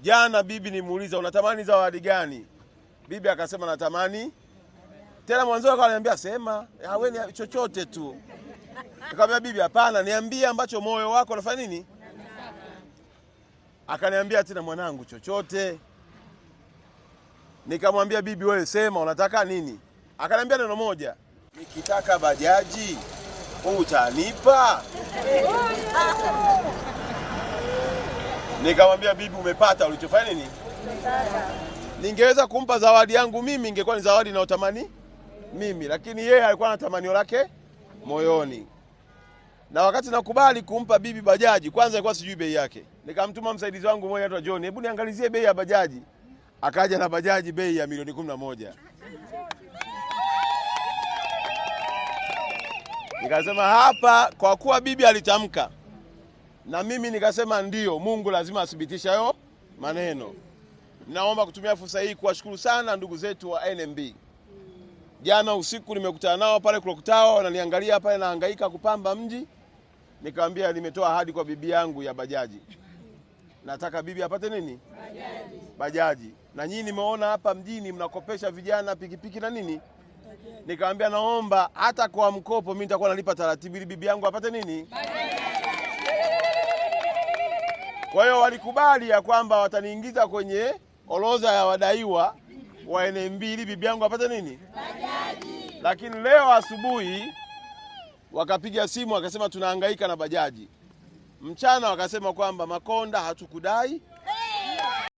Jana bibi nimuuliza unatamani zawadi gani? Bibi akasema natamani. Tena mwanzo akaniambia sema, wewe chochote tu. Nikamwambia bibi hapana, niambie ambacho moyo wako unafanya nini? Akaniambia tena mwanangu chochote. Nikamwambia bibi wewe sema unataka nini? Akaniambia neno moja, nikitaka bajaji utanipa? Nikamwambia bibi umepata ulichofanya nini? Ningeweza kumpa zawadi yangu mimi, ingekuwa ni zawadi ninayotamani mimi, lakini yeye alikuwa na tamanio lake moyoni. Na wakati nakubali kumpa bibi bajaji, kwanza ilikuwa sijui bei yake. Nikamtuma msaidizi wangu mmoja anaitwa John, hebu niangalizie bei ya bajaji. Akaja na bajaji bei ya milioni 11. Nikasema hapa kwa kuwa bibi alitamka na mimi nikasema ndio, Mungu lazima athibitishe hayo maneno. Naomba kutumia fursa hii kuwashukuru sana ndugu zetu wa NMB. Jana usiku nimekutana nao pale Clock Tower, wananiangalia pale nahangaika kupamba mji. Nikamwambia nimetoa ahadi kwa bibi yangu ya bajaji. Nataka bibi apate nini? Bajaji. Bajaji. Na nyinyi nimeona hapa mjini mnakopesha vijana pikipiki na nini? Nikamwambia naomba hata kwa mkopo mimi nitakuwa nalipa taratibu ili bibi yangu apate nini? Bajaji. Kwa hiyo walikubali ya kwamba wataniingiza kwenye orodha ya wadaiwa wa NMB ili bibi yangu apate nini? Bajaji. Lakini leo asubuhi wakapiga simu wakasema tunahangaika na bajaji. Mchana wakasema kwamba Makonda hatukudai,